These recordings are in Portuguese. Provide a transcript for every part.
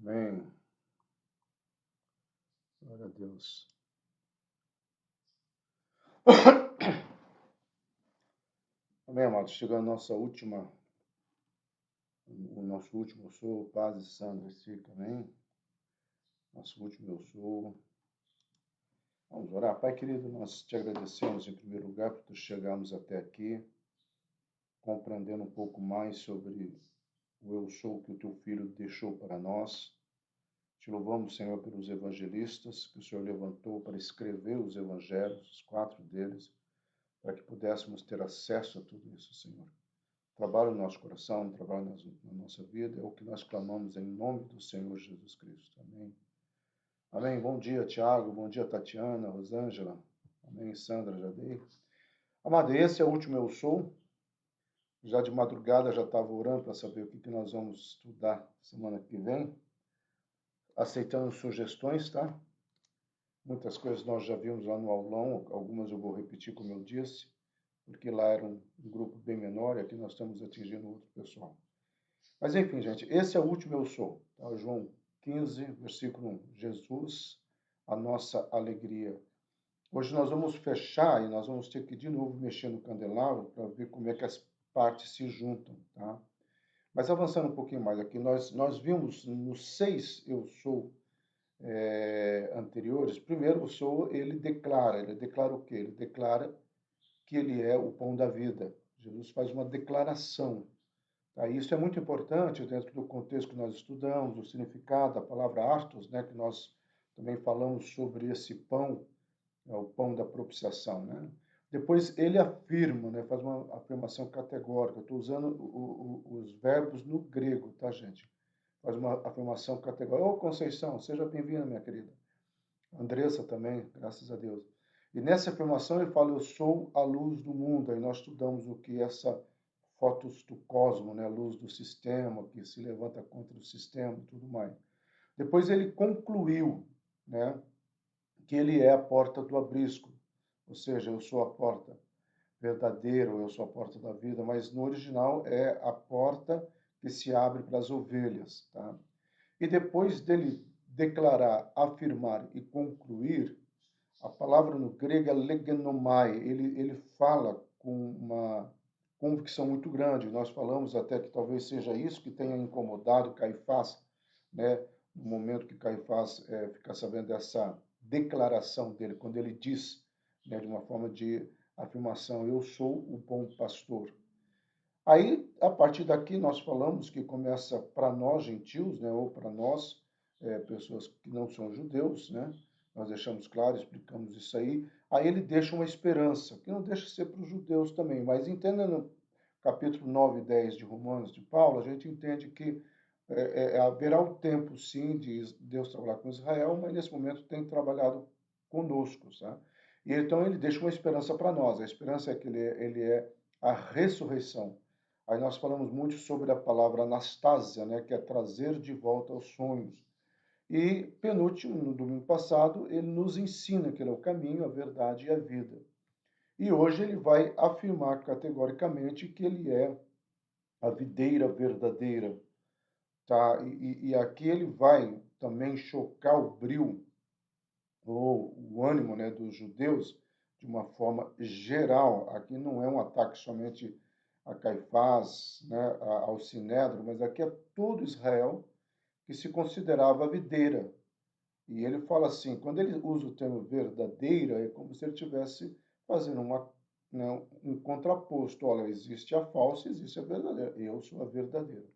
Amém. Glória a Deus. Amém, amados. Chegando a nossa última, o nosso último eu sou, paz e Sandra fica, amém? Nosso último eu sou. Vamos orar. Pai querido, nós te agradecemos em primeiro lugar por chegarmos até aqui, compreendendo um pouco mais sobre o eu sou que o teu filho deixou para nós. Te louvamos, Senhor, pelos evangelistas que o Senhor levantou para escrever os evangelhos, os 4 deles, para que pudéssemos ter acesso a tudo isso, Senhor. Trabalha no nosso coração, trabalha na nossa vida, é o que nós clamamos em nome do Senhor Jesus Cristo. Amém. Amém. Bom dia, Tiago. Bom dia, Tatiana, Rosângela. Amém, Sandra, já dei. Amado, esse é o último Eu Sou. Já de madrugada já estava orando para saber o que nós vamos estudar semana que vem. Aceitando sugestões, tá? Muitas coisas nós já vimos lá no aulão, algumas eu vou repetir como eu disse, porque lá era um grupo bem menor e aqui nós estamos atingindo outro pessoal. Mas enfim, gente, esse é o último eu sou. Tá? João 15, versículo 1. Jesus, a nossa alegria. Hoje nós vamos fechar e nós vamos ter que de novo mexer no candelabro para ver como é que as partes se juntam. Tá? Mas avançando um pouquinho mais aqui, nós vimos nos 6 eu sou anteriores. Primeiro, o sou, ele declara o quê? Ele declara que ele é o pão da vida. Jesus faz uma declaração. Tá? Isso é muito importante dentro do contexto que nós estudamos, o significado da palavra artos, né, que nós também falamos sobre esse pão, o pão da propiciação. Né? Depois ele afirma, né, faz uma afirmação categórica. Estou usando os verbos no grego, tá, gente? Faz uma afirmação categórica. Ô, Conceição, seja bem-vinda, minha querida. Andressa também, graças a Deus. E nessa afirmação ele fala, eu sou a luz do mundo. Aí nós estudamos o que é essa fotos do cosmo, né? A luz do sistema, que se levanta contra o sistema e tudo mais. Depois ele concluiu, né, que ele é a porta do aprisco, ou seja, eu sou a porta verdadeira, eu sou a porta da vida, mas no original é a porta que se abre para as ovelhas. Tá? E depois dele declarar, afirmar e concluir, a palavra no grego é legnomai, ele fala com uma convicção muito grande. Nós falamos até que talvez seja isso que tenha incomodado Caifás, né? No momento que Caifás fica sabendo dessa declaração dele, quando ele diz, né, de uma forma de afirmação, eu sou o bom pastor. Aí, a partir daqui, nós falamos que começa para nós, gentios, né, ou para nós, pessoas que não são judeus, né, nós deixamos claro, explicamos isso aí. Aí ele deixa uma esperança, que não deixa de ser para os judeus também, mas entendendo no capítulo 9 e 10 de Romanos de Paulo, a gente entende que haverá um tempo, sim, de Deus trabalhar com Israel, mas nesse momento tem trabalhado conosco, sabe? E então ele deixa uma esperança para nós. A esperança é que ele é a ressurreição. Aí nós falamos muito sobre a palavra Anastasia, né, que é trazer de volta aos sonhos. E, penúltimo, no domingo passado, ele nos ensina que ele é o caminho, a verdade e a vida. E hoje ele vai afirmar categoricamente que ele é a videira verdadeira. Tá? E aqui ele vai também chocar o bril, ou o ânimo, né, dos judeus, de uma forma geral. Aqui não é um ataque somente a Caifás, né, ao Sinédrio, mas aqui é todo Israel que se considerava videira. E ele fala assim, quando ele usa o termo verdadeira, é como se ele estivesse fazendo né, um contraposto. Olha, existe a falsa, existe a verdadeira. Eu sou a verdadeira.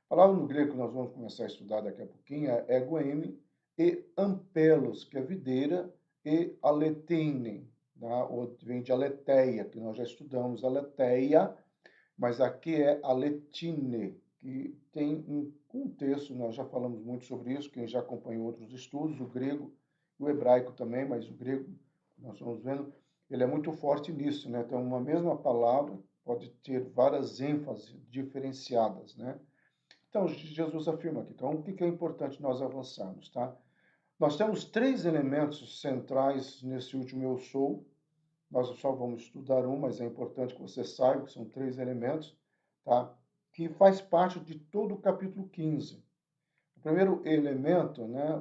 A palavra no grego que nós vamos começar a estudar daqui a pouquinho é egoeme e ampelos, que é videira, e aletine, tá? Ou vem de aletheia, que nós já estudamos aletheia, mas aqui é aletine, que tem um contexto, nós já falamos muito sobre isso, quem já acompanhou outros estudos, o grego, o hebraico também, mas o grego, nós estamos vendo, ele é muito forte nisso, né? Então, uma mesma palavra pode ter várias ênfases diferenciadas, né? Então, Jesus afirma aqui. Então, o que é importante nós avançarmos, tá? Nós temos 3 elementos centrais nesse último eu sou. Nós só vamos estudar um, mas é importante que você saiba que são 3 elementos, tá? Que faz parte de todo o capítulo 15. O primeiro elemento, né,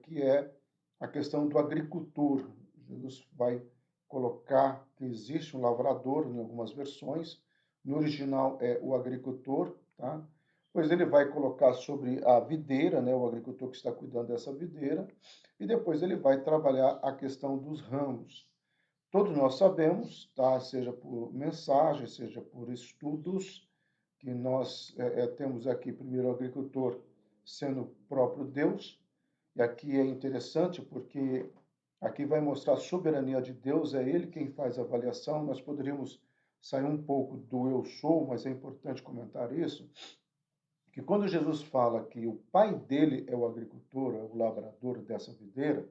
que é a questão do agricultor. Jesus vai colocar que existe um lavrador em algumas versões, no original é o agricultor, tá? Pois ele vai colocar sobre a videira, né, o agricultor que está cuidando dessa videira, e depois ele vai trabalhar a questão dos ramos. Todos nós sabemos, tá, seja por mensagem, seja por estudos, que nós temos aqui primeiro o agricultor sendo o próprio Deus, e aqui é interessante porque aqui vai mostrar a soberania de Deus, é Ele quem faz a avaliação. Nós poderíamos sair um pouco do eu sou, mas é importante comentar isso, que quando Jesus fala que o pai dele é o agricultor, é o lavrador dessa videira,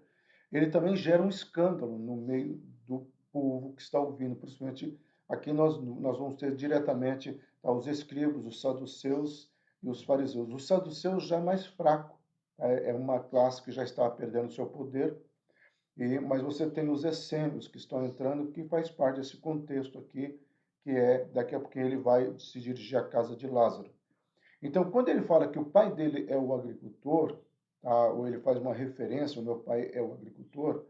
ele também gera um escândalo no meio do povo que está ouvindo, principalmente aqui nós vamos ter diretamente os escribas, os saduceus e os fariseus. Os saduceus já é mais fraco, é uma classe que já está perdendo seu poder, mas você tem os essênios que estão entrando, que faz parte desse contexto aqui, que é daqui a pouquinho ele vai se dirigir à casa de Lázaro. Então, quando ele fala que o pai dele é o agricultor, tá, ou ele faz uma referência, o meu pai é o agricultor,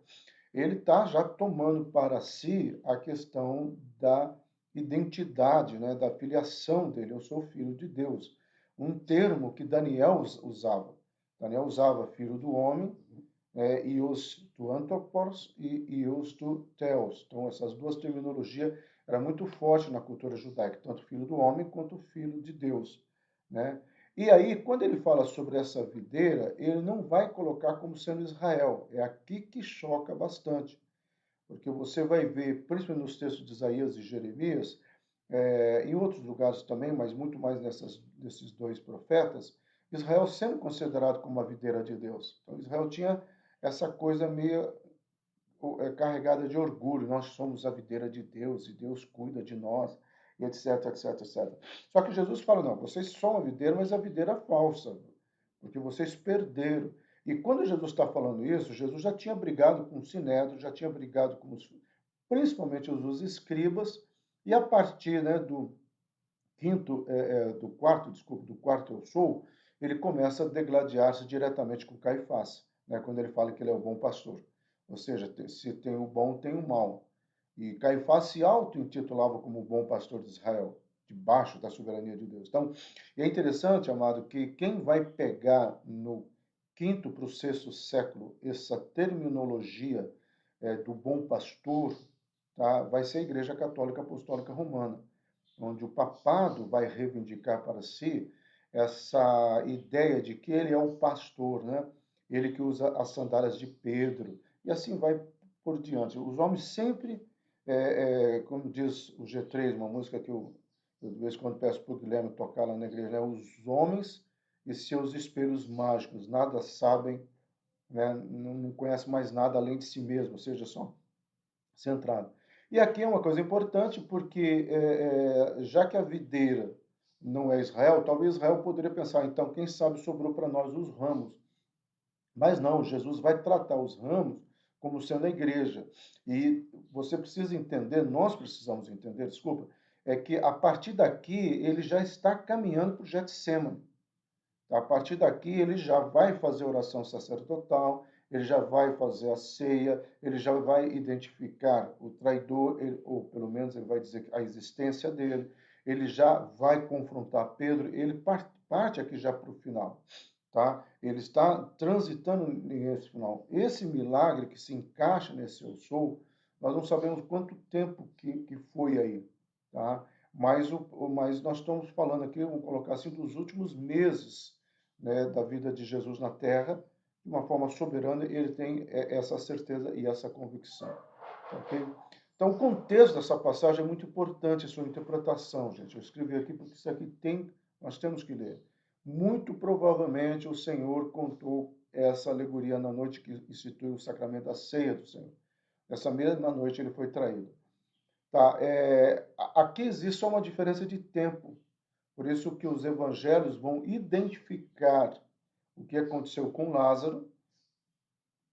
ele está já tomando para si a questão da identidade, né, da filiação dele. Eu sou filho de Deus. Um termo que Daniel usava. Daniel usava filho do homem, ios tu anthropos e ios tu theos. Então, essas duas terminologias eram muito fortes na cultura judaica, tanto filho do homem quanto filho de Deus, né? E aí, quando ele fala sobre essa videira, ele não vai colocar como sendo Israel. É aqui que choca bastante, porque você vai ver, principalmente nos textos de Isaías e Jeremias, em outros lugares também, mas muito mais nesses dois profetas, Israel sendo considerado como a videira de Deus. Então, Israel tinha essa coisa meio carregada de orgulho. Nós somos a videira de Deus e Deus cuida de nós, e etc, etc, etc. Só que Jesus fala, não, vocês são a videira, mas a videira falsa, porque vocês perderam. E quando Jesus está falando isso, Jesus já tinha brigado com o Sinédrio, já tinha brigado com principalmente os escribas, e a partir, né, do quarto eu sou, ele começa a degladiar-se diretamente com Caifás, né, quando ele fala que ele é o bom pastor. Ou seja, se tem o bom, tem o mal. E Caifás se auto-intitulava como o bom pastor de Israel, debaixo da soberania de Deus. Então, é interessante, amado, que quem vai pegar no quinto para o sexto século essa terminologia do bom pastor, tá, vai ser a Igreja Católica Apostólica Romana, onde o papado vai reivindicar para si essa ideia de que ele é o pastor, né? Ele que usa as sandálias de Pedro, e assim vai por diante. Os homens sempre, como diz o G3, uma música que eu de vez em quando peço para o Guilherme tocar lá na igreja, né? Os homens e seus espelhos mágicos, nada sabem, né? Não conhecem mais nada além de si mesmo, ou seja, só centrado. E aqui é uma coisa importante, porque já que a videira não é Israel, talvez Israel poderia pensar, então, quem sabe sobrou para nós os ramos. Mas não, Jesus vai tratar os ramos como sendo a igreja. E você precisa entender, nós precisamos entender, desculpa, é que a partir daqui ele já está caminhando para o Getsemane. A partir daqui, ele já vai fazer oração sacerdotal, ele já vai fazer a ceia, ele já vai identificar o traidor, ou pelo menos ele vai dizer a existência dele, ele já vai confrontar Pedro, ele parte aqui já para o final, tá? Ele está transitando nesse final. Esse milagre que se encaixa nesse eu sou, nós não sabemos quanto tempo que foi aí, tá? Mas nós estamos falando aqui, vamos colocar assim, dos últimos meses, né, da vida de Jesus na Terra, de uma forma soberana, ele tem essa certeza e essa convicção. Okay? Então, o contexto dessa passagem é muito importante, a sua interpretação, gente. Eu escrevi aqui porque isso aqui nós temos que ler. Muito provavelmente o Senhor contou essa alegoria na noite que instituiu o sacramento da ceia do Senhor. Nessa mesma noite ele foi traído. Tá, aqui existe só uma diferença de tempo. Por isso que os evangelhos vão identificar o que aconteceu com Lázaro,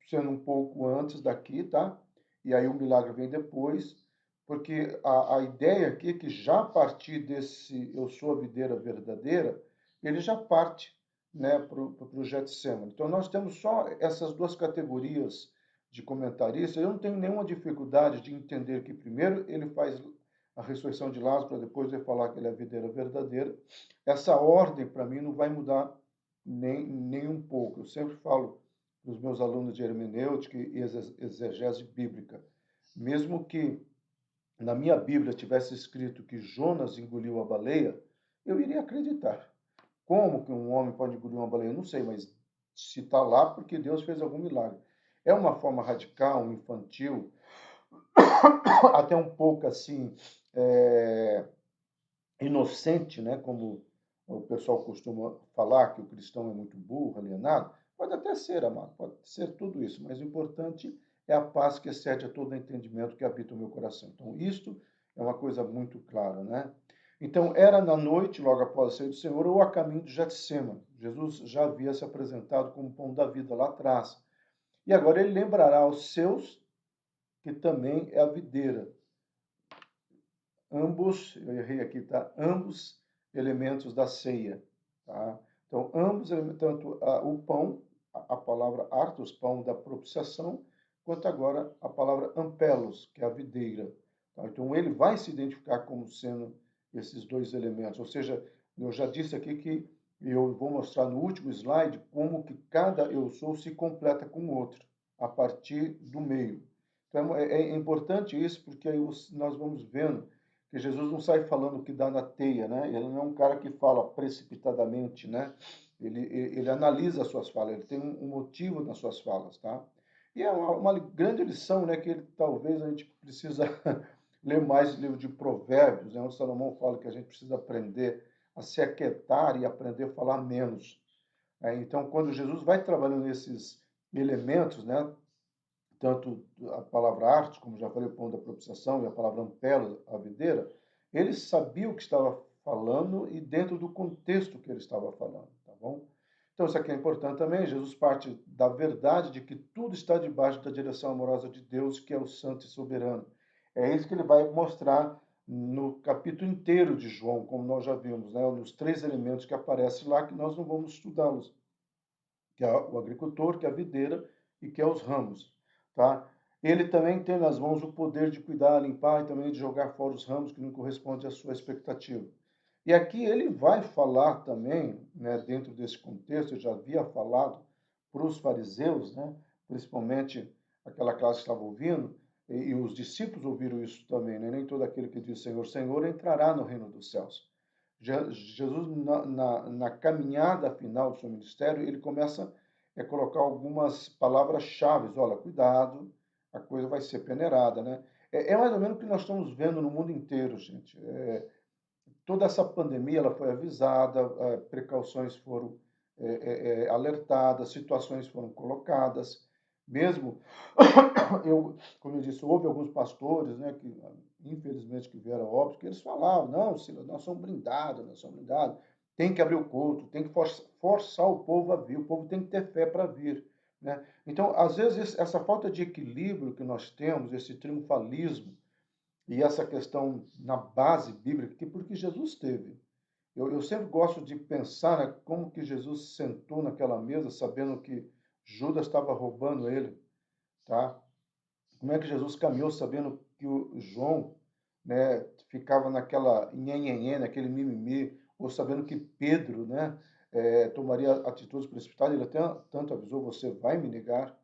sendo um pouco antes daqui, tá? E aí o milagre vem depois, porque a ideia aqui é que já a partir desse eu sou a videira verdadeira, ele já parte né, para o Getsemane. Então, nós temos só essas duas categorias de comentaristas. Eu não tenho nenhuma dificuldade de entender que, primeiro, ele faz a ressurreição de Lázaro, para depois ele falar que ele é a videira verdadeira. Essa ordem, para mim, não vai mudar nem um pouco. Eu sempre falo para os meus alunos de hermenêutica e exegese bíblica, mesmo que na minha Bíblia tivesse escrito que Jonas engoliu a baleia, eu iria acreditar. Como que um homem pode engolir uma baleia? Não sei, mas se está lá, porque Deus fez algum milagre. É uma forma radical, infantil, até um pouco assim, inocente, né? Como o pessoal costuma falar, que o cristão é muito burro, alienado. Pode até ser, amado, pode ser tudo isso, mas o importante é a paz que excede a todo entendimento que habita o meu coração. Então, isto é uma coisa muito clara, né? Então, era na noite, logo após a ceia do Senhor, ou a caminho de Getsêmani. Jesus já havia se apresentado como pão da vida lá atrás. E agora ele lembrará aos seus que também é a videira. Ambos, eu errei aqui, tá? Ambos elementos da ceia, tá? Então, ambos, tanto o pão, a palavra artos, pão da propiciação, quanto agora a palavra ampelos, que é a videira. Tá? Então, ele vai se identificar como sendo esses dois elementos. Ou seja, eu já disse aqui que eu vou mostrar no último slide como que cada eu sou se completa com o outro, a partir do meio. Então, é importante isso, porque aí nós vamos vendo que Jesus não sai falando o que dá na teia, né? Ele não é um cara que fala precipitadamente, né? Ele analisa as suas falas, ele tem um motivo nas suas falas, tá? E é uma grande lição, né? Que ele, talvez a gente precisa ler mais o livro de Provérbios, né? Onde Salomão fala que a gente precisa aprender a se aquietar e aprender a falar menos. Então, quando Jesus vai trabalhando esses elementos, né? Tanto a palavra arte, como já falei, o pão da propiciação, e a palavra ampela, a videira, ele sabia o que estava falando e dentro do contexto que ele estava falando, tá bom? Então, isso aqui é importante também. Jesus parte da verdade de que tudo está debaixo da direção amorosa de Deus, que é o santo e soberano. É isso que ele vai mostrar no capítulo inteiro de João, como nós já vimos, né? Nos três elementos que aparecem lá, que nós não vamos estudá-los, que é o agricultor, que é a videira e que é os ramos, tá? Ele também tem nas mãos o poder de cuidar, limpar e também de jogar fora os ramos que não correspondem à sua expectativa. E aqui ele vai falar também, né, dentro desse contexto, eu já havia falado para os fariseus, né, principalmente aquela classe que estava ouvindo, e os discípulos ouviram isso também, né? Nem todo aquele que diz Senhor, Senhor entrará no reino dos céus. Jesus, na caminhada final do seu ministério, ele começa a colocar algumas palavras-chave. Olha, cuidado, a coisa vai ser peneirada, né? É mais ou menos o que nós estamos vendo no mundo inteiro, gente. Toda essa pandemia ela foi avisada, precauções foram alertadas, situações foram colocadas. Mesmo, como eu disse, houve alguns pastores, né, que infelizmente que vieram a óbito, que eles falavam, não, Silas, nós somos blindados, tem que abrir o culto, tem que forçar o povo a vir, o povo tem que ter fé para vir. Né? Então, às vezes, essa falta de equilíbrio que nós temos, esse triunfalismo, e essa questão na base bíblica, que porque Jesus teve. Eu sempre gosto de pensar, né, como que Jesus sentou naquela mesa sabendo que Judas estava roubando ele, tá? Como é que Jesus caminhou sabendo que o João, né, ficava naquela nhenhenhé, naquele mimimi, ou sabendo que Pedro, né, tomaria atitudes precipitadas, ele até tanto avisou, você vai me negar.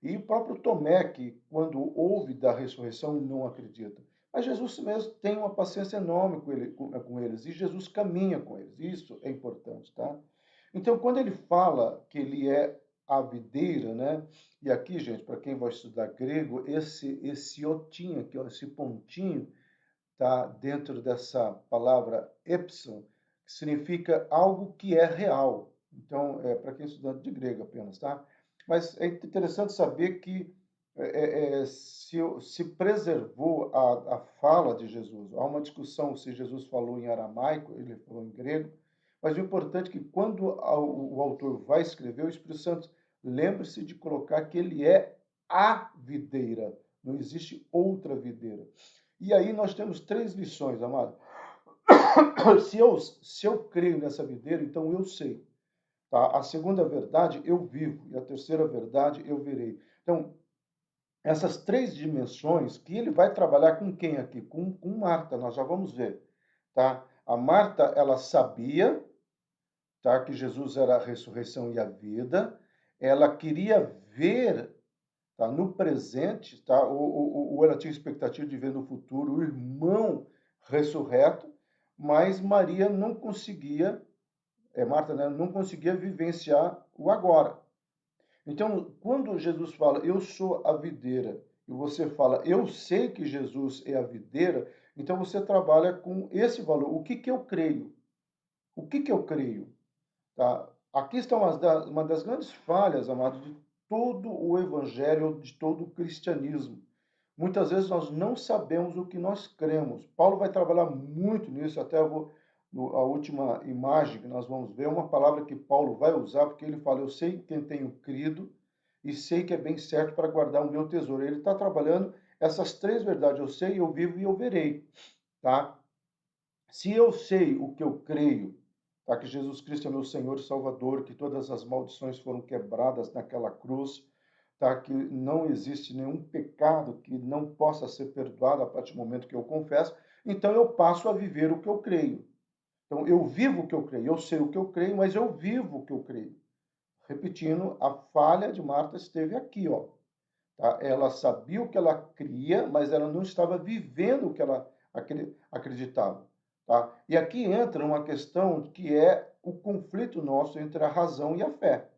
E o próprio Tomé, que quando ouve da ressurreição não acredita. Mas Jesus mesmo tem uma paciência enorme com eles, e Jesus caminha com eles, isso é importante, tá? Então, quando ele fala que ele é a videira, né? E aqui, gente, para quem vai estudar grego, esse otinho aqui, ó, esse pontinho, tá dentro dessa palavra epson, que significa algo que é real. Então, para quem é estudante de grego apenas, tá? Mas é interessante saber que se preservou a fala de Jesus. Há uma discussão se Jesus falou em aramaico, ele falou em grego, mas o importante é que quando o autor vai escrever, o Espírito Santo lembre-se de colocar que ele é a videira, não existe outra videira. E aí nós temos três lições, amado. Se eu creio nessa videira, então eu sei. Tá? A segunda verdade, eu vivo. E a terceira verdade, eu verei. Então, essas três dimensões que ele vai trabalhar com quem aqui? Com Marta, nós já vamos ver. Tá? A Marta, ela sabia, tá, que Jesus era a ressurreição e a vida. Ela queria ver, tá, no presente, tá, ou ela tinha expectativa de ver no futuro o irmão ressurreto, mas Maria não conseguia, Marta, né, não conseguia vivenciar o agora. Então, quando Jesus fala, eu sou a videira, e você fala, eu sei que Jesus é a videira, então você trabalha com esse valor. O que que eu creio? O que que eu creio? Tá? Aqui está uma das grandes falhas, amado, de todo o evangelho, de todo o cristianismo. Muitas vezes nós não sabemos o que nós cremos. Paulo vai trabalhar muito nisso, até eu vou, a última imagem que nós vamos ver, é uma palavra que Paulo vai usar, porque ele fala, eu sei quem tenho crido e sei que é bem certo para guardar o meu tesouro. Ele está trabalhando essas três verdades, eu sei, eu vivo e eu verei. Tá? Se eu sei o que eu creio, tá, que Jesus Cristo é meu Senhor e Salvador, que todas as maldições foram quebradas naquela cruz, tá, que não existe nenhum pecado que não possa ser perdoado a partir do momento que eu confesso, então eu passo a viver o que eu creio. Então eu vivo o que eu creio, eu sei o que eu creio, mas eu vivo o que eu creio. Repetindo, a falha de Marta esteve aqui, ó. Tá? Ela sabia o que ela cria, mas ela não estava vivendo o que ela acreditava. Tá? E aqui entra uma questão que é o conflito nosso entre a razão e a fé.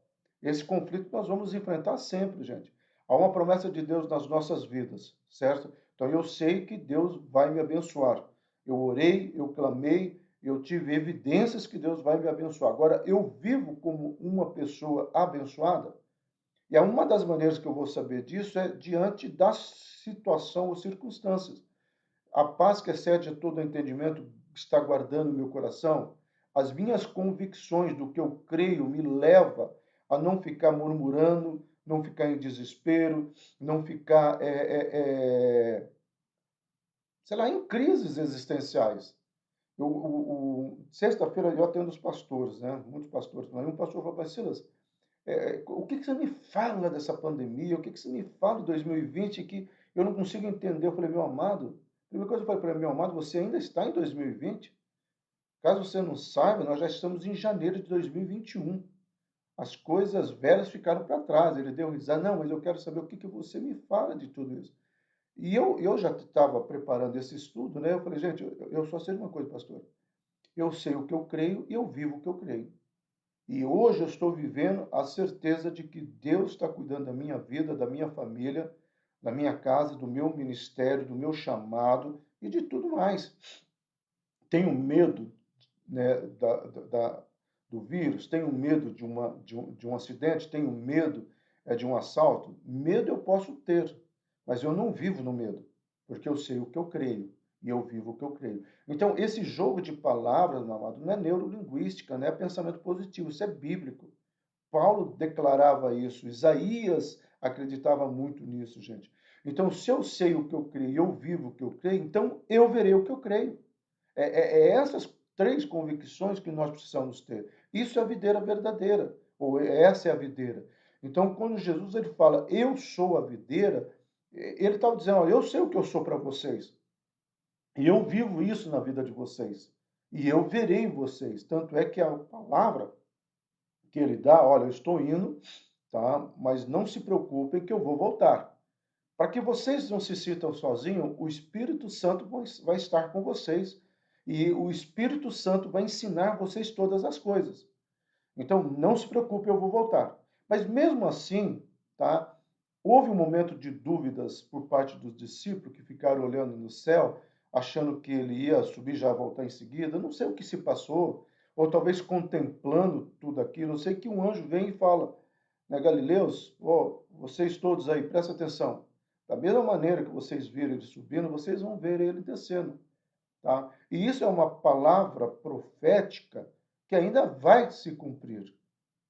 Esse conflito nós vamos enfrentar sempre, gente. Há uma promessa de Deus nas nossas vidas, certo? Então eu sei que Deus vai me abençoar. Eu orei, eu clamei, eu tive evidências que Deus vai me abençoar. Agora, eu vivo como uma pessoa abençoada? E uma das maneiras que eu vou saber disso é diante da situação ou circunstâncias. A paz que excede todo entendimento está guardando o meu coração. As minhas convicções do que eu creio me leva a não ficar murmurando, não ficar em desespero, não ficar, sei lá, em crises existenciais. Sexta-feira eu atendo os pastores, né? Muitos pastores. Um pastor falou, mas Silas, o que, que você me fala dessa pandemia? O que, que você me fala de 2020 que eu não consigo entender? Eu falei, meu amado, a primeira coisa que eu falei para ele, meu amado, você ainda está em 2020? Caso você não saiba, nós já estamos em janeiro de 2021. As coisas velhas ficaram para trás. Ele deu risada, não, mas eu quero saber o que, que você me fala de tudo isso. E eu já estava preparando esse estudo, né? Eu falei, gente, eu só sei uma coisa, pastor. Eu sei o que eu creio e eu vivo o que eu creio. E hoje eu estou vivendo a certeza de que Deus está cuidando da minha vida, da minha família, da minha casa, do meu ministério, do meu chamado e de tudo mais. Tenho medo, né, do vírus, tenho medo de um acidente, tenho medo de um assalto. Medo eu posso ter, mas eu não vivo no medo, porque eu sei o que eu creio e eu vivo o que eu creio. Então, esse jogo de palavras, meu amado, não é neurolinguística, não é pensamento positivo, isso é bíblico. Paulo declarava isso, Isaías acreditava muito nisso, gente. Então, se eu sei o que eu creio e eu vivo o que eu creio, então eu verei o que eu creio. É essas três convicções que nós precisamos ter. Isso é a videira verdadeira, ou essa é a videira. Então, quando Jesus ele fala, eu sou a videira, ele estava dizendo, ó, eu sei o que eu sou para vocês. E eu vivo isso na vida de vocês. E eu verei vocês. Tanto é que a palavra que ele dá, olha, eu estou indo, tá? Mas não se preocupem que eu vou voltar. Para que vocês não se sintam sozinhos, o Espírito Santo vai estar com vocês e o Espírito Santo vai ensinar vocês todas as coisas. Então, não se preocupe, eu vou voltar. Mas mesmo assim, tá? Houve um momento de dúvidas por parte dos discípulos que ficaram olhando no céu, achando que ele ia subir e já voltar em seguida. Não sei o que se passou, ou talvez contemplando tudo aquilo. Eu sei que um anjo vem e fala, né, Galileus, oh, vocês todos aí, prestem atenção. Da mesma maneira que vocês viram ele subindo, vocês vão ver ele descendo. Tá? E isso é uma palavra profética que ainda vai se cumprir.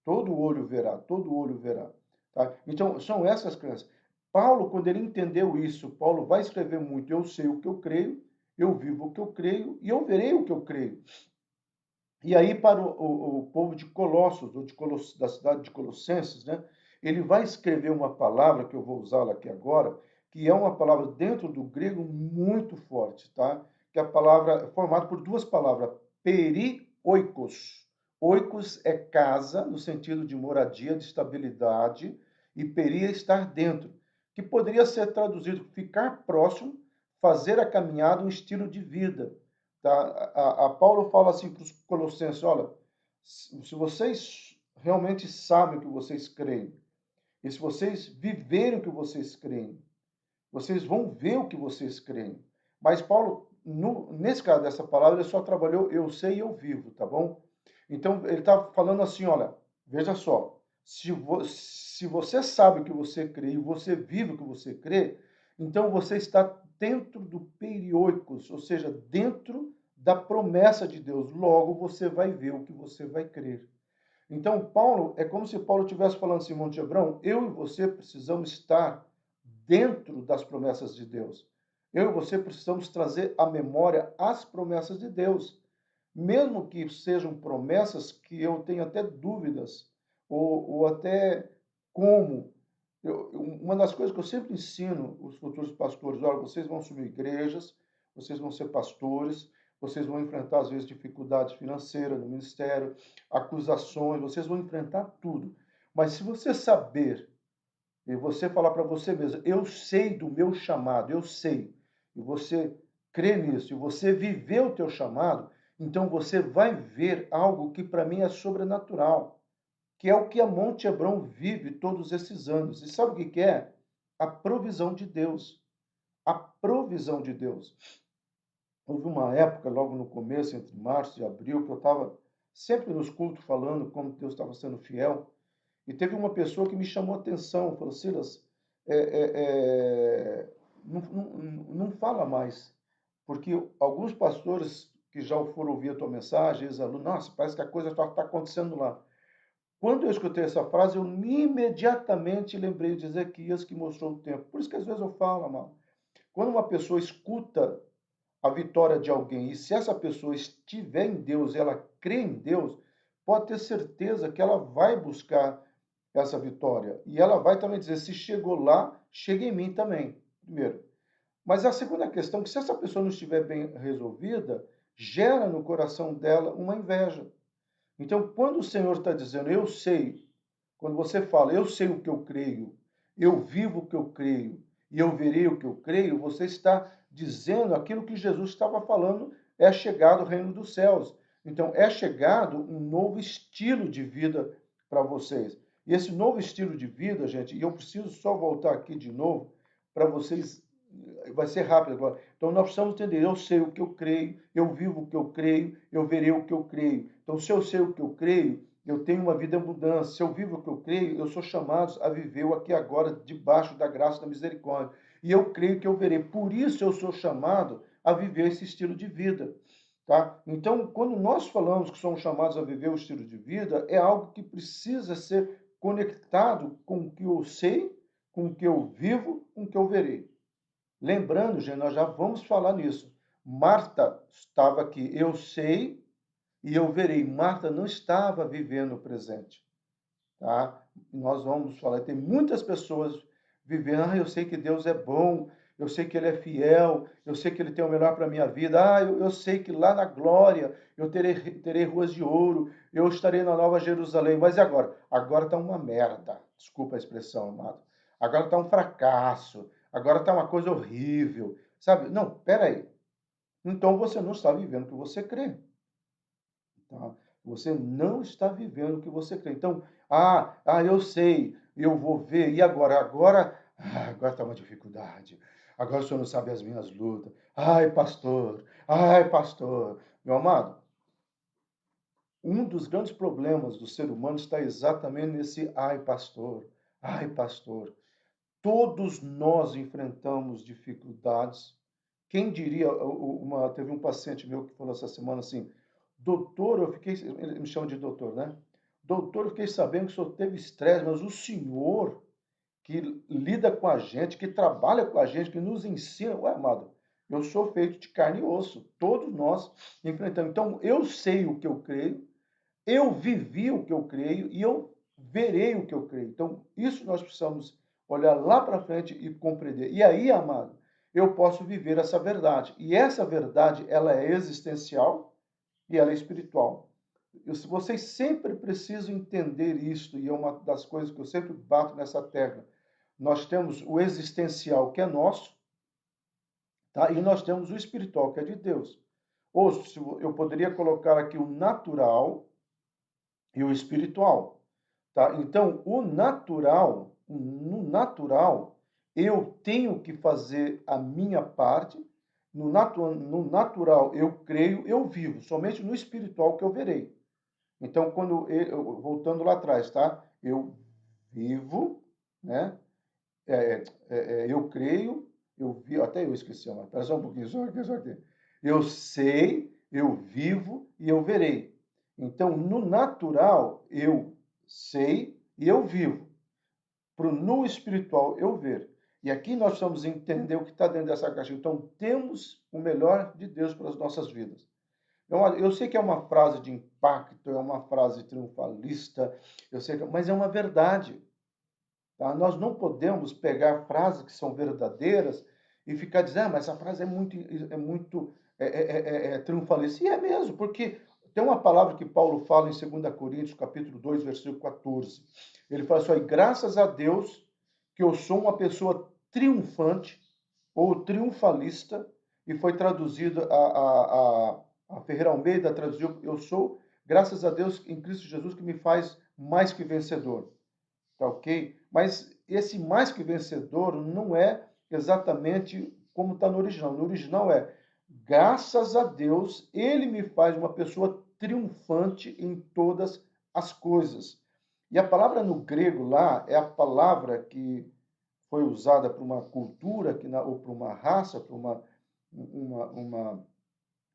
Todo olho verá, todo olho verá. Tá? Então, são essas crenças. Paulo, quando ele entendeu isso, Paulo vai escrever muito: eu sei o que eu creio, eu vivo o que eu creio e eu verei o que eu creio. E aí, para o povo de Colossos, ou da cidade de Colossenses, né, ele vai escrever uma palavra, que eu vou usá-la aqui agora, que é uma palavra dentro do grego muito forte, tá? Que a palavra é formada por duas palavras, perioikos. Oikos é casa, no sentido de moradia, de estabilidade, e peri é estar dentro, que poderia ser traduzido ficar próximo, fazer a caminhada, um estilo de vida. Tá? A Paulo fala assim para os colossenses, olha, se vocês realmente sabem o que vocês creem, e se vocês viverem o que vocês creem, vocês vão ver o que vocês creem. Mas Paulo, nesse caso dessa palavra, ele só trabalhou eu sei e eu vivo, tá bom? Então ele está falando assim, olha, veja só, se você sabe o que você crê e você vive o que você crê, então você está dentro do periódicos, ou seja, dentro da promessa de Deus. Logo você vai ver o que você vai crer. Então, Paulo, é como se Paulo estivesse falando assim, Monte Hebrão, eu e você precisamos estar dentro das promessas de Deus. Eu e você precisamos trazer à memória as promessas de Deus, mesmo que sejam promessas que eu tenha até dúvidas, ou até como. Uma das coisas que eu sempre ensino os futuros pastores, olha, vocês vão assumir igrejas, vocês vão ser pastores, vocês vão enfrentar, às vezes, dificuldades financeiras no ministério, acusações, vocês vão enfrentar tudo. Mas se você saber e você falar para você mesmo, eu sei do meu chamado, eu sei, e você crê nisso, e você viver o teu chamado, então você vai ver algo que para mim é sobrenatural, que é o que a Monte Hebron vive todos esses anos. E sabe o que é? A provisão de Deus. A provisão de Deus. Houve uma época, logo no começo, entre março e abril, que eu estava sempre nos cultos falando como Deus estava sendo fiel. E teve uma pessoa que me chamou a atenção, falou, Silas, não fala mais, porque alguns pastores que já foram ouvir a tua mensagem, eles falam, nossa, parece que a coisa está acontecendo lá. Quando eu escutei essa frase, eu imediatamente lembrei de Ezequias, que mostrou o tempo. Por isso que às vezes eu falo, amado, quando uma pessoa escuta a vitória de alguém, e se essa pessoa estiver em Deus, ela crê em Deus, pode ter certeza que ela vai buscar essa vitória. E ela vai também dizer: se chegou lá, chega em mim também. Primeiro. Mas a segunda questão é que se essa pessoa não estiver bem resolvida, gera no coração dela uma inveja. Então, quando o Senhor está dizendo, eu sei, quando você fala, eu sei o que eu creio, eu vivo o que eu creio e eu verei o que eu creio, você está dizendo aquilo que Jesus estava falando, é chegado o reino dos céus. Então, é chegado um novo estilo de vida para vocês. E esse novo estilo de vida, gente, e eu preciso só voltar aqui de novo para vocês, vai ser rápido agora. Então, nós precisamos entender, eu sei o que eu creio, eu vivo o que eu creio, eu verei o que eu creio. Então, se eu sei o que eu creio, eu tenho uma vida em mudança. Se eu vivo o que eu creio, eu sou chamado a viver o aqui e agora, debaixo da graça e da misericórdia. E eu creio que eu verei. Por isso eu sou chamado a viver esse estilo de vida. Tá? Então, quando nós falamos que somos chamados a viver o estilo de vida, é algo que precisa ser conectado com o que eu sei, com o que eu vivo, com o que eu verei. Lembrando, gente, nós já vamos falar nisso. Marta estava aqui, eu sei e eu verei. Marta não estava vivendo o presente, tá? Nós vamos falar, tem muitas pessoas vivendo, eu sei que Deus é bom, eu sei que Ele é fiel, eu sei que Ele tem o melhor para a minha vida, eu sei que lá na glória eu terei ruas de ouro, eu estarei na Nova Jerusalém, mas e agora? Agora está uma merda, desculpa a expressão, amado. Agora está um fracasso, agora está uma coisa horrível, sabe? Não, peraí. Então você não está vivendo o que você crê. Tá? Você não está vivendo o que você crê. Então, eu sei, eu vou ver, e agora? Agora está uma dificuldade. Agora o senhor não sabe as minhas lutas. Ai, pastor. Meu amado, um dos grandes problemas do ser humano está exatamente nesse ai, pastor. Todos nós enfrentamos dificuldades. Quem diria, teve um paciente meu que falou essa semana assim, doutor, ele me chama de doutor, né? Doutor, eu fiquei sabendo que o senhor teve estresse, mas o senhor que lida com a gente, que trabalha com a gente, que nos ensina, ué, amado, Eu sou feito de carne e osso. Todos nós enfrentamos. Então, eu sei o que eu creio, eu vivi o que eu creio e eu verei o que eu creio. Então, isso nós precisamos olhar lá para frente e compreender. E aí, amado, eu posso viver essa verdade. E essa verdade, ela é existencial e ela é espiritual. Vocês sempre precisam entender isso, e é uma das coisas que eu sempre bato nessa tecla. Nós temos o existencial, que é nosso, tá? E nós temos o espiritual, que é de Deus. Ou eu poderia colocar aqui o natural e o espiritual. Tá? Então, no natural, eu tenho que fazer a minha parte. No natural, eu creio, eu vivo. Somente no espiritual que eu verei. Então, voltando lá atrás, tá? Eu vivo, né? Eu creio, eu vi, até eu esqueci, mas espera só um pouquinho, só aqui. Eu sei, eu vivo e eu verei. Então, no natural, eu sei e eu vivo. No espiritual, eu ver. E aqui nós precisamos entender o que está dentro dessa caixa. Então, temos o melhor de Deus para as nossas vidas. Eu sei que é uma frase de impacto, é uma frase triunfalista, eu sei mas é uma verdade. Tá? Nós não podemos pegar frases que são verdadeiras e ficar dizendo, mas essa frase é muito triunfalista. E é mesmo, porque tem uma palavra que Paulo fala em 2 Coríntios, capítulo 2, versículo 14. Ele fala assim, graças a Deus que eu sou uma pessoa triunfante ou triunfalista, e foi traduzido, a Ferreira Almeida traduziu, eu sou, graças a Deus, em Cristo Jesus, que me faz mais que vencedor. Tá ok? Mas esse mais que vencedor não é exatamente como está no original. No original é, graças a Deus, ele me faz uma pessoa triunfante em todas as coisas. E a palavra no grego lá é a palavra que foi usada para uma cultura ou para uma raça, para uma, uma,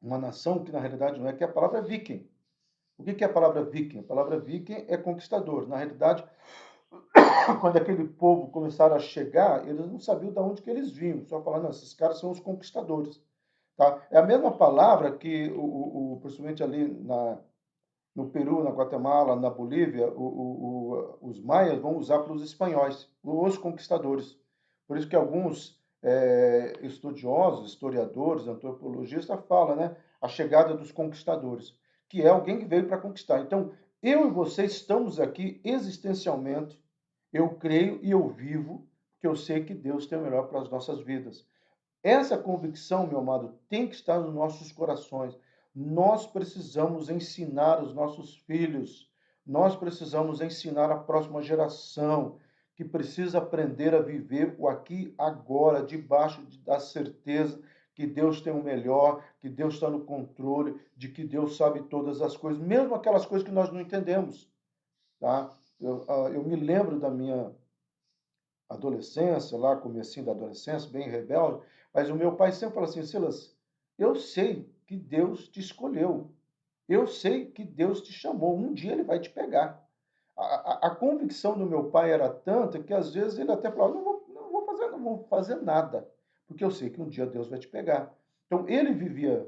uma nação que na realidade não é, que a palavra é viking. O que é a palavra viking? A palavra viking é conquistador. Na realidade, quando aquele povo começaram a chegar, eles não sabiam de onde que eles vinham, só falando, esses caras são os conquistadores. Tá? É a mesma palavra que, principalmente ali no Peru, na Guatemala, na Bolívia, os maias vão usar para os espanhóis, os conquistadores. Por isso que alguns estudiosos, historiadores, antropologistas falam, né, a chegada dos conquistadores, que é alguém que veio para conquistar. Então, eu e você estamos aqui existencialmente, eu creio e eu vivo, porque eu sei que Deus tem o melhor para as nossas vidas. Essa convicção, meu amado, tem que estar nos nossos corações. Nós precisamos ensinar os nossos filhos, nós precisamos ensinar a próxima geração, que precisa aprender a viver o aqui agora, debaixo da certeza que Deus tem o melhor, que Deus está no controle, de que Deus sabe todas as coisas, mesmo aquelas coisas que nós não entendemos. Tá? Eu me lembro da minha adolescência, lá, comecinho da adolescência, bem rebelde, mas o meu pai sempre fala assim, Silas, eu sei que Deus te escolheu, eu sei que Deus te chamou, um dia ele vai te pegar. A convicção do meu pai era tanta que às vezes ele até falava, não vou fazer nada, porque eu sei que um dia Deus vai te pegar. Então ele vivia,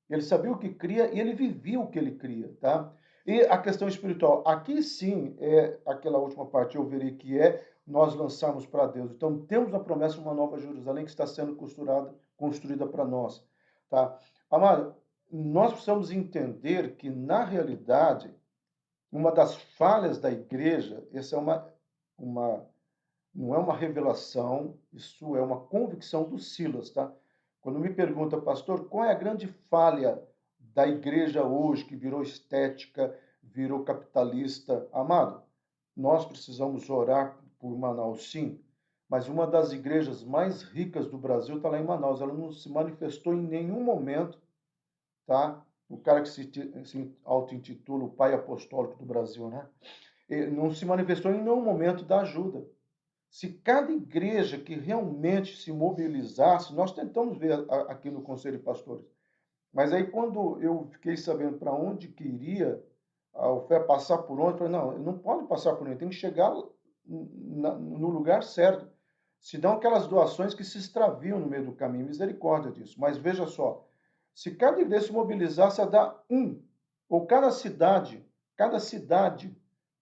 ele sabia o que cria e ele vivia o que ele cria, tá? E a questão espiritual, aqui sim é aquela última parte, eu verei que nós lançamos para Deus. Então temos a promessa de uma nova Jerusalém que está sendo construída para nós, tá? Amado, nós precisamos entender que na realidade uma das falhas da igreja, essa é não é uma revelação, isso é uma convicção do Silas, tá? Quando me pergunta, pastor, qual é a grande falha da igreja hoje que virou estética, virou capitalista? Amado, nós precisamos orar por Manaus, sim, mas uma das igrejas mais ricas do Brasil está lá em Manaus. Ela não se manifestou em nenhum momento, tá? O cara que se auto-intitula o pai apostólico do Brasil, né? Ele não se manifestou em nenhum momento da ajuda. Se cada igreja que realmente se mobilizasse, nós tentamos ver aqui no Conselho de Pastores, mas aí quando eu fiquei sabendo para onde que iria, a fé passar por onde, eu falei, não pode passar por onde, tem que chegar no lugar certo. se dão aquelas doações que se extraviam no meio do caminho, misericórdia disso. Mas veja só, se cada igreja se mobilizasse a dar um, ou cada cidade,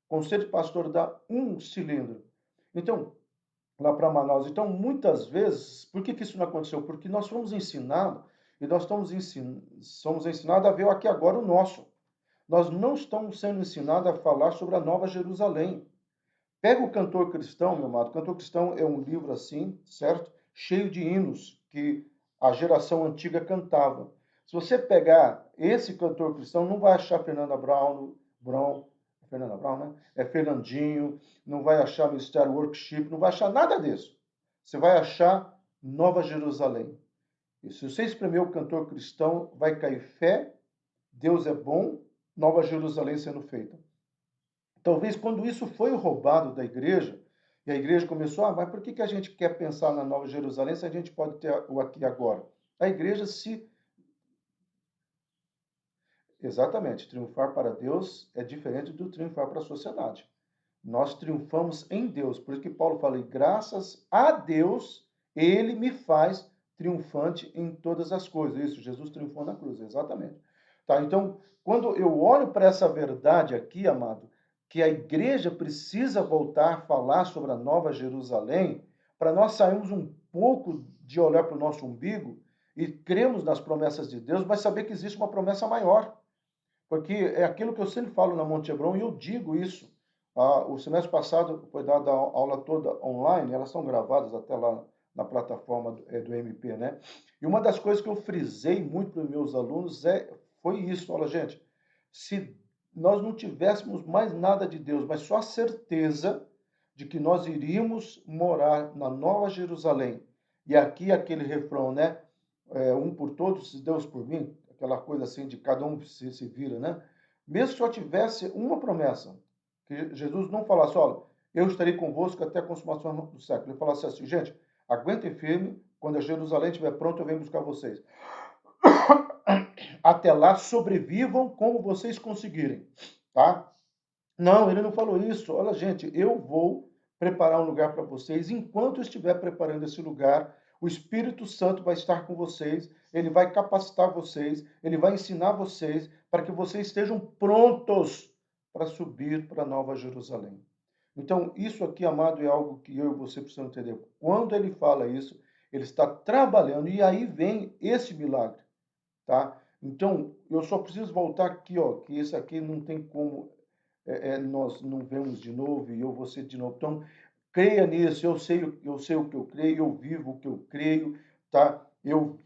conselho de pastor dá um cilindro. Então, lá para Manaus. Então, muitas vezes, por que isso não aconteceu? Porque nós fomos ensinados, e nós somos ensinados a ver aqui agora o nosso. Nós não estamos sendo ensinados a falar sobre a Nova Jerusalém. Pega o Cantor Cristão, meu amado. O Cantor Cristão é um livro assim, certo? Cheio de hinos que a geração antiga cantava. Se você pegar esse Cantor Cristão, não vai achar Fernanda Brown, né? É Fernandinho, não vai achar Ministério Worship, não vai achar nada disso. Você vai achar Nova Jerusalém. E se você espremer o Cantor Cristão, vai cair fé, Deus é bom, Nova Jerusalém sendo feita. Talvez quando isso foi roubado da igreja, e a igreja começou, mas por que a gente quer pensar na Nova Jerusalém se a gente pode ter o aqui e agora? A igreja se... Exatamente, triunfar para Deus é diferente do triunfar para a sociedade. Nós triunfamos em Deus, por isso que Paulo fala, e graças a Deus, ele me faz triunfante em todas as coisas. Isso, Jesus triunfou na cruz, exatamente. Tá, então, quando eu olho para essa verdade aqui, amado, que a igreja precisa voltar a falar sobre a Nova Jerusalém, para nós sairmos um pouco de olhar para o nosso umbigo e cremos nas promessas de Deus, mas saber que existe uma promessa maior. Porque é aquilo que eu sempre falo na Monte Hebron, e eu digo isso. O semestre passado foi dada a aula toda online, elas são gravadas até lá na plataforma do MP, né? E uma das coisas que eu frisei muito para os meus alunos foi isso. Olha, gente, se nós não tivéssemos mais nada de Deus, mas só a certeza de que nós iríamos morar na Nova Jerusalém, e aqui aquele refrão, né? Um por todos e Deus por mim, aquela coisa assim de cada um se vira, né? Mesmo que só tivesse uma promessa, que Jesus não falasse, olha, eu estarei convosco até a consumação do século. Ele falasse assim, gente, aguentem firme, quando a Jerusalém estiver pronta, eu venho buscar vocês. Até lá, sobrevivam como vocês conseguirem, tá? Não, ele não falou isso. Olha, gente, eu vou preparar um lugar para vocês. Enquanto eu estiver preparando esse lugar, o Espírito Santo vai estar com vocês, ele vai capacitar vocês, ele vai ensinar vocês para que vocês estejam prontos para subir para a Nova Jerusalém. Então, isso aqui, amado, é algo que eu e você precisamos entender. Quando ele fala isso, ele está trabalhando, e aí vem esse milagre, tá? Então, eu só preciso voltar aqui, ó, que esse aqui não tem como nós não vemos de novo e eu vou ser de novo. Então, creia nisso, eu sei o que eu creio, eu vivo o que eu creio, tá? Eu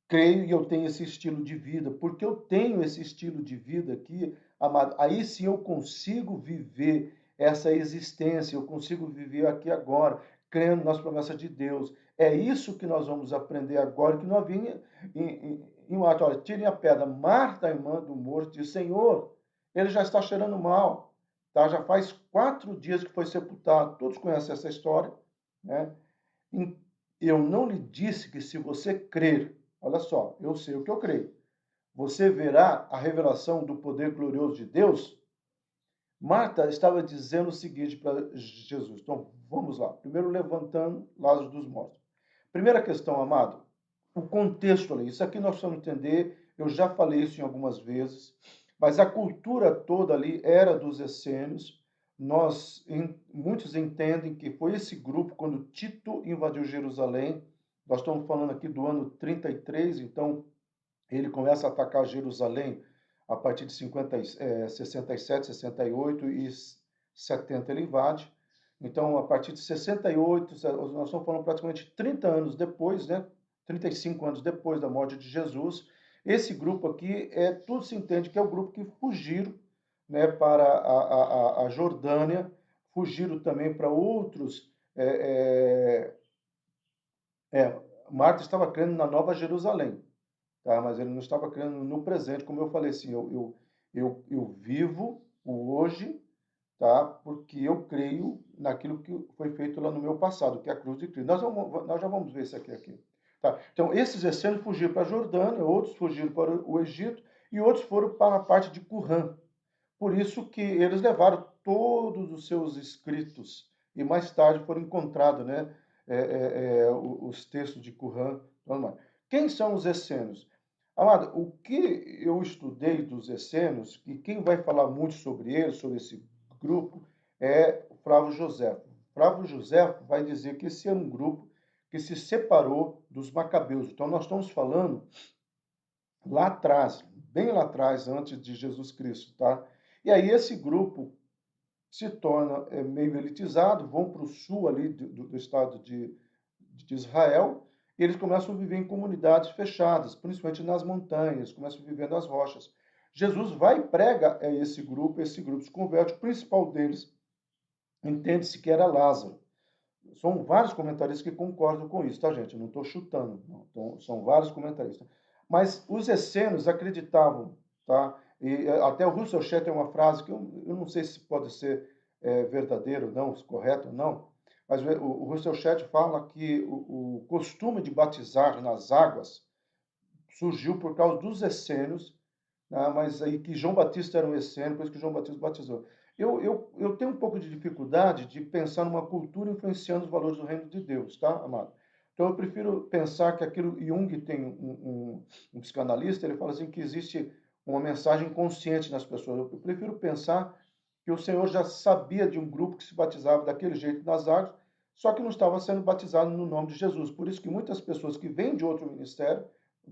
creio e eu tenho esse estilo de vida, porque eu tenho esse estilo de vida aqui, amado, aí sim eu consigo viver essa existência, eu consigo viver aqui agora, crendo nas promessas de Deus. É isso que nós vamos aprender agora, que nós vinha em Marta, olha, tirem a pedra. Marta, a irmã do morto, disse, Senhor, ele já está cheirando mal, tá? Já faz 4 dias que foi sepultado, todos conhecem essa história, né? Eu não lhe disse que se você crer, olha só, eu sei o que eu creio, você verá a revelação do poder glorioso de Deus? Marta estava dizendo o seguinte para Jesus. Então, vamos lá. Primeiro, levantando Lázaro dos mortos. Primeira questão, amado, o contexto ali. Isso aqui nós precisamos entender. Eu já falei isso em algumas vezes, mas a cultura toda ali era dos essênios. Muitos entendem que foi esse grupo, quando Tito invadiu Jerusalém. Nós estamos falando aqui do ano 33, então ele começa a atacar Jerusalém a partir de 67, 68 e 70 ele invade. Então, a partir de 68, nós estamos falando praticamente 30 anos depois, né? 35 anos depois da morte de Jesus. Esse grupo aqui, tudo se entende que é o grupo que fugiram, né, para a Jordânia, fugiram também para outros. Marta estava crendo na Nova Jerusalém, tá? Mas ele não estava crendo no presente, como eu falei assim, eu vivo o hoje, tá? Porque eu creio naquilo que foi feito lá no meu passado, que é a cruz de Cristo. Nós já vamos ver isso aqui. Tá? Então, esses essênios fugiram para a Jordânia, outros fugiram para o Egito e outros foram para a parte de Qumran. Por isso que eles levaram todos os seus escritos e mais tarde foram encontrados, né, os textos de Qumran. Quem são os essênios? Amado, o que eu estudei dos essênios, e quem vai falar muito sobre eles, sobre esse grupo, é o Flávio Josefo. Flávio Josefo vai dizer que esse é um grupo que se separou dos macabeus. Então, nós estamos falando lá atrás, bem lá atrás, antes de Jesus Cristo, tá? E aí esse grupo se torna meio elitizado, vão para o sul ali do estado de Israel, e eles começam a viver em comunidades fechadas, principalmente nas montanhas, começam a viver nas rochas. Jesus vai e prega a esse grupo se converte, o principal deles entende-se que era Lázaro. São vários comentaristas que concordam com isso, tá, gente? Eu não estou chutando, não. Então, são vários comentaristas. Mas os essênios acreditavam, tá? E até o Russell Shedd tem uma frase que eu não sei se pode ser verdadeiro ou não, correto ou não, mas o Russell Shedd fala que o costume de batizar nas águas surgiu por causa dos essênios, né? Mas aí que João Batista era um essênio, por isso que João Batista batizou. Eu tenho um pouco de dificuldade de pensar numa cultura influenciando os valores do reino de Deus, tá, amado? Então eu prefiro pensar que aquilo, Jung tem um psicanalista, ele fala assim que existe uma mensagem consciente nas pessoas. Eu prefiro pensar que o Senhor já sabia de um grupo que se batizava daquele jeito nas águas, só que não estava sendo batizado no nome de Jesus. Por isso que muitas pessoas que vêm de outro ministério,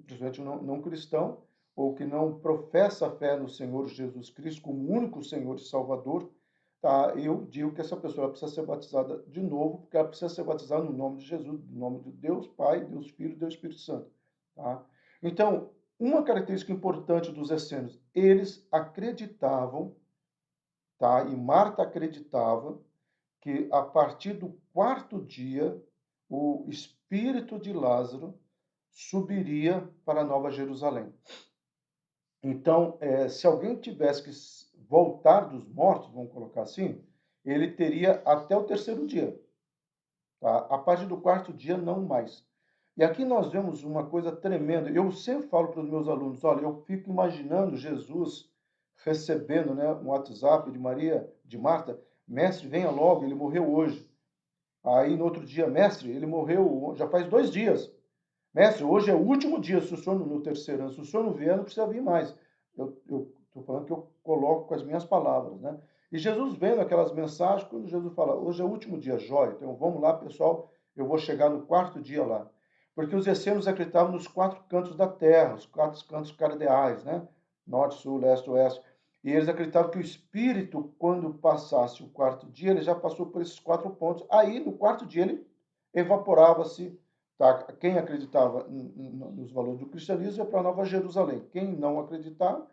principalmente não cristão, ou que não professa a fé no Senhor Jesus Cristo como único Senhor e Salvador, tá? Eu digo que essa pessoa precisa ser batizada de novo, porque ela precisa ser batizada no nome de Jesus, no nome de Deus Pai, Deus Filho e Deus Espírito Santo. Tá? Então, uma característica importante dos essênios, eles acreditavam, tá? E Marta acreditava, que a partir do quarto dia, o espírito de Lázaro subiria para Nova Jerusalém. Então, se alguém tivesse que voltar dos mortos, vamos colocar assim, ele teria até o terceiro dia. Tá? A partir do quarto dia, não mais. E aqui nós vemos uma coisa tremenda. Eu sempre falo para os meus alunos, olha, eu fico imaginando Jesus recebendo, né, um WhatsApp de Maria, de Marta, mestre, venha logo, ele morreu hoje. Aí no outro dia, mestre, ele morreu já faz 2 dias. Mestre, hoje é o último dia, se o senhor no terceiro ano, se o senhor não vier, não precisa vir mais. Eu estou falando que eu coloco com as minhas palavras, né? E Jesus vendo aquelas mensagens, quando Jesus fala, hoje é o último dia, jóia, então vamos lá, pessoal, eu vou chegar no quarto dia lá. Porque os essênios acreditavam nos 4 cantos da terra, os 4 cantos cardeais, né? Norte, sul, leste, oeste. E eles acreditavam que o espírito, quando passasse o quarto dia, ele já passou por esses 4 pontos. Aí, no quarto dia, ele evaporava-se. Tá? Quem acreditava nos valores do cristianismo ia para Nova Jerusalém. Quem não acreditava,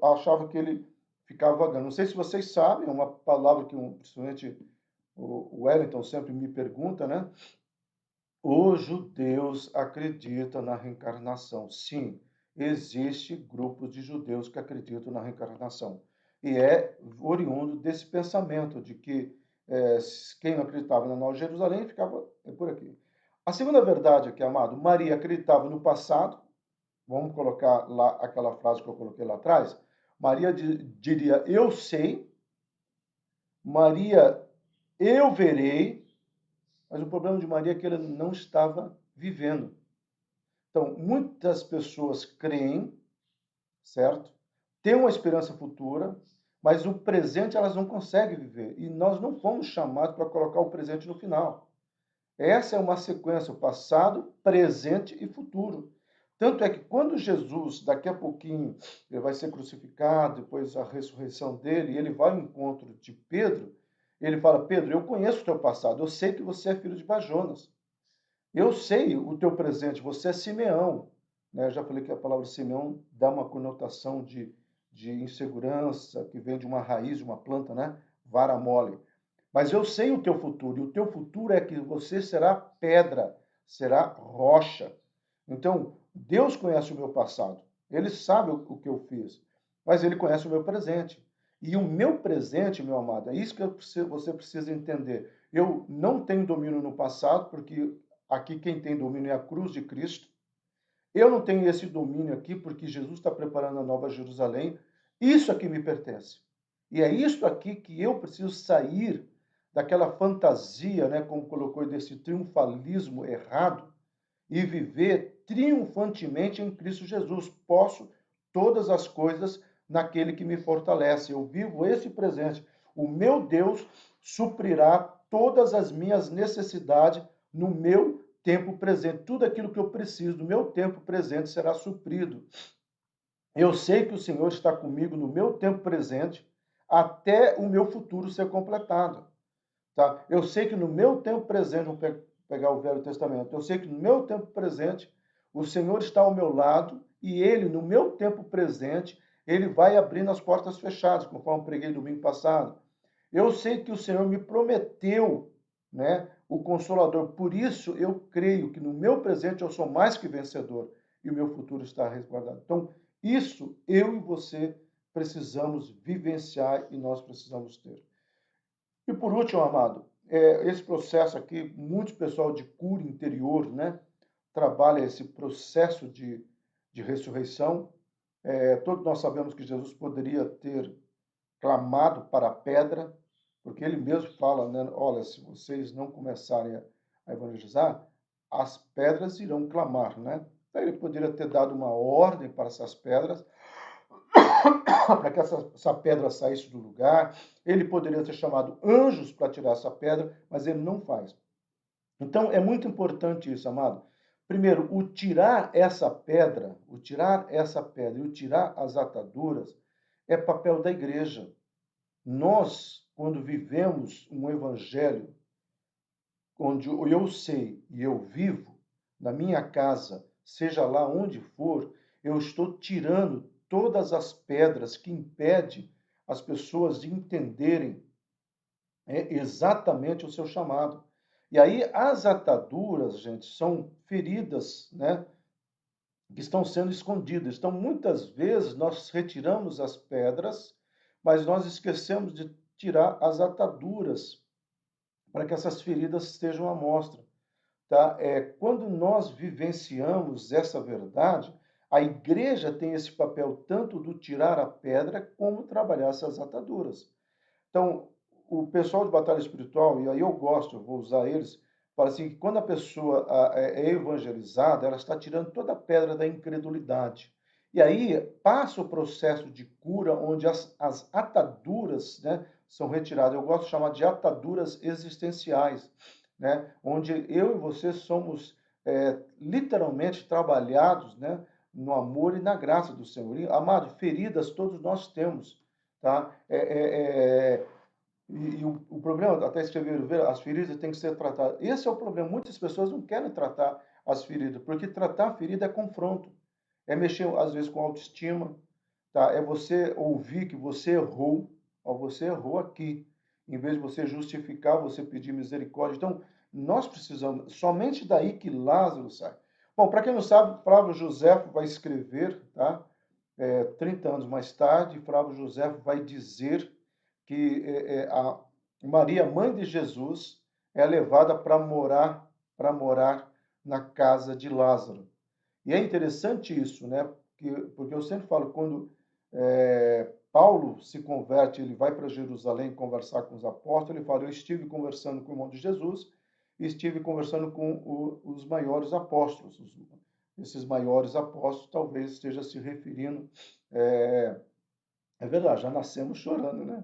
achava que ele ficava vagando. Não sei se vocês sabem, é uma palavra que principalmente o Wellington sempre me pergunta, né? Os judeus acreditam na reencarnação. Sim, existe grupos de judeus que acreditam na reencarnação. E é oriundo desse pensamento de que quem não acreditava na Nova Jerusalém ficava por aqui. A segunda verdade aqui, amado, Maria acreditava no passado. Vamos colocar lá aquela frase que eu coloquei lá atrás. Maria diria, eu sei. Maria, eu verei. Mas o problema de Maria é que ela não estava vivendo. Então, muitas pessoas creem, certo? Têm uma esperança futura, mas o presente elas não conseguem viver. E nós não fomos chamados para colocar o presente no final. Essa é uma sequência, o passado, presente e futuro. Tanto é que quando Jesus, daqui a pouquinho, ele vai ser crucificado, depois a ressurreição dele, e ele vai ao encontro de Pedro, ele fala, Pedro, eu conheço o teu passado, eu sei que você é filho de Bajonas. Eu sei o teu presente, você é Simeão. Né? Eu já falei que a palavra Simeão dá uma conotação de insegurança, que vem de uma raiz, de uma planta, né? Vara mole. Mas eu sei o teu futuro, e o teu futuro é que você será pedra, será rocha. Então, Deus conhece o meu passado, ele sabe o que eu fiz, mas ele conhece o meu presente. E o meu presente, meu amado, é isso que você precisa entender. Eu não tenho domínio no passado, porque aqui quem tem domínio é a cruz de Cristo. Eu não tenho esse domínio aqui, porque Jesus está preparando a Nova Jerusalém. Isso aqui me pertence. E é isso aqui que eu preciso sair daquela fantasia, né, como colocou, desse triunfalismo errado, e viver triunfantemente em Cristo Jesus. Posso todas as coisas naquele que me fortalece. Eu vivo esse presente. O meu Deus suprirá todas as minhas necessidades no meu tempo presente. Tudo aquilo que eu preciso no meu tempo presente será suprido. Eu sei que o Senhor está comigo no meu tempo presente até o meu futuro ser completado. Tá? Eu sei que no meu tempo presente, vou pegar o Velho Testamento, eu sei que no meu tempo presente, o Senhor está ao meu lado e Ele, no meu tempo presente, Ele vai abrindo as portas fechadas, conforme preguei domingo passado. Eu sei que o Senhor me prometeu, né, o Consolador, por isso eu creio que no meu presente eu sou mais que vencedor e o meu futuro está resguardado. Então, isso eu e você precisamos vivenciar e nós precisamos ter. E por último, amado, esse processo aqui, muito pessoal de cura interior, né, trabalha esse processo de ressurreição. Todos nós sabemos que Jesus poderia ter clamado para a pedra, porque ele mesmo fala, né, olha, se vocês não começarem a evangelizar, as pedras irão clamar, né? Então ele poderia ter dado uma ordem para essas pedras, para que essa pedra saísse do lugar. Ele poderia ter chamado anjos para tirar essa pedra, mas ele não faz. Então é muito importante isso, amado. Primeiro, o tirar essa pedra, o tirar essa pedra e o tirar as ataduras é papel da igreja. Nós, quando vivemos um evangelho onde eu sei e eu vivo na minha casa, seja lá onde for, eu estou tirando todas as pedras que impedem as pessoas de entenderem exatamente o seu chamado. E aí as ataduras, gente, são feridas, né, que estão sendo escondidas. Então, muitas vezes nós retiramos as pedras, mas nós esquecemos de tirar as ataduras para que essas feridas estejam à mostra. Tá? Quando nós vivenciamos essa verdade, a igreja tem esse papel tanto do tirar a pedra como trabalhar essas ataduras. Então, o pessoal de batalha espiritual, e aí eu gosto, eu vou usar eles, fala assim, que quando a pessoa é evangelizada, ela está tirando toda a pedra da incredulidade. E aí passa o processo de cura, onde as ataduras, né, são retiradas. Eu gosto de chamar de ataduras existenciais, né, onde eu e você somos literalmente trabalhados, né, no amor e na graça do Senhor. E, amado, feridas todos nós temos. Tá? E o problema, até escreveram, as feridas têm que ser tratadas. Esse é o problema. Muitas pessoas não querem tratar as feridas, porque tratar a ferida é confronto. É mexer, às vezes, com autoestima. Tá? É você ouvir que você errou. Ó, você errou aqui. Em vez de você justificar, você pedir misericórdia. Então, nós precisamos, somente daí que Lázaro sai. Bom, para quem não sabe, Flávio José vai escrever, tá? 30 anos mais tarde, Flávio José vai dizer que a Maria, mãe de Jesus, é levada para morar na casa de Lázaro. E é interessante isso, né? Porque eu sempre falo, quando Paulo se converte, ele vai para Jerusalém conversar com os apóstolos, ele fala, eu estive conversando com o irmão de Jesus, e estive conversando com os maiores apóstolos. Esses maiores apóstolos talvez esteja se referindo. É verdade, já nascemos chorando, né?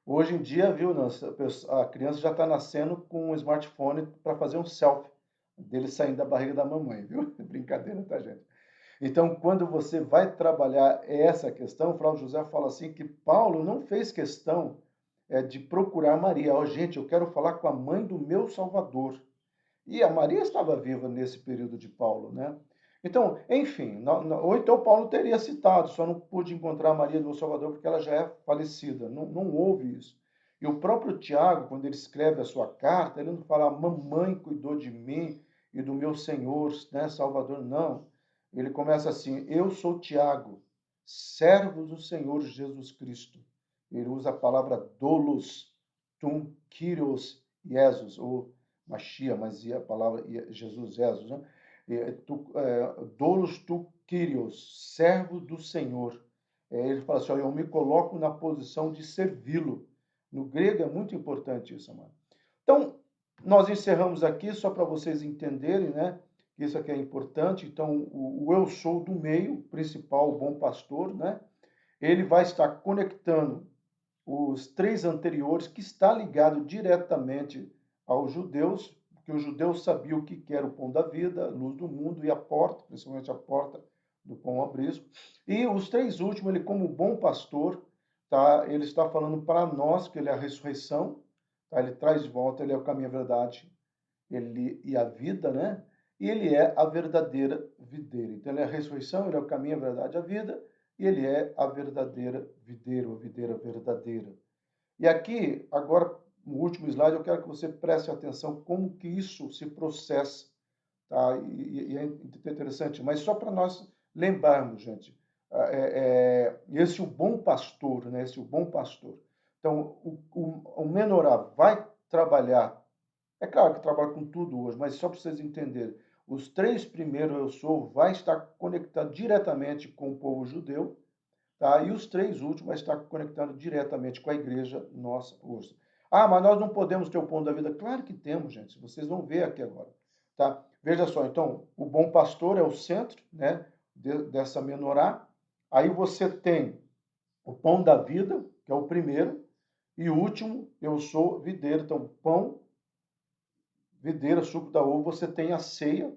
Hoje em dia, viu, a criança já está nascendo com um smartphone para fazer um selfie dele saindo da barriga da mamãe, viu? Brincadeira, tá, gente? Então, quando você vai trabalhar essa questão, o Flávio José fala assim que Paulo não fez questão de procurar Maria. Ó, gente, eu quero falar com a mãe do meu Salvador. E a Maria estava viva nesse período de Paulo, né? Então, enfim, ou então Paulo teria citado, só não pude encontrar a Maria do Salvador porque ela já é falecida. Não, não houve isso. E o próprio Tiago, quando ele escreve a sua carta, ele não fala, mamãe cuidou de mim e do meu Senhor, né, Salvador, não. Ele começa assim, eu sou Tiago, servo do Senhor Jesus Cristo. Ele usa a palavra dolos, tum, kyrios, Jesus, ou Machia, mas a palavra Jesus, Jesus, né? Doulos tu Kyrios, servo do Senhor. Ele fala assim, ó, eu me coloco na posição de servi-lo. No grego é muito importante isso, amado. Então, nós encerramos aqui só para vocês entenderem, né? Isso aqui é importante. Então, o eu sou do meio, principal, o bom pastor, né? Ele vai estar conectando os três anteriores, que está ligado diretamente aos judeus, porque os judeus sabiam o que era o pão da vida, a luz do mundo e a porta, principalmente a porta do pão abrisco. E os três últimos, ele como bom pastor, tá? Ele está falando para nós que ele é a ressurreição, tá? Ele traz de volta, ele é o caminho, a verdade, ele e a vida, né? E ele é a verdadeira videira. Então ele é a ressurreição, ele é o caminho, a verdade, a vida, e ele é a verdadeira videira, a videira verdadeira. E aqui, agora, no último slide, eu quero que você preste atenção como que isso se processa, tá? E é interessante, mas só para nós lembrarmos, gente, esse é o bom pastor, né? Esse é o bom pastor. Então, o menorá vai trabalhar, é claro que trabalha com tudo hoje, mas só para vocês entenderem, os três primeiros eu sou vai estar conectado diretamente com o povo judeu, tá? E os três últimos vai estar conectado diretamente com a igreja nossa hoje. Ah, mas nós não podemos ter o pão da vida. Claro que temos, gente. Vocês vão ver aqui agora. Tá? Veja só, então, o bom pastor é o centro, né, dessa menorá. Aí você tem o pão da vida, que é o primeiro, e o último, eu sou videiro. Então, pão, videira, suco da uva, você tem a ceia,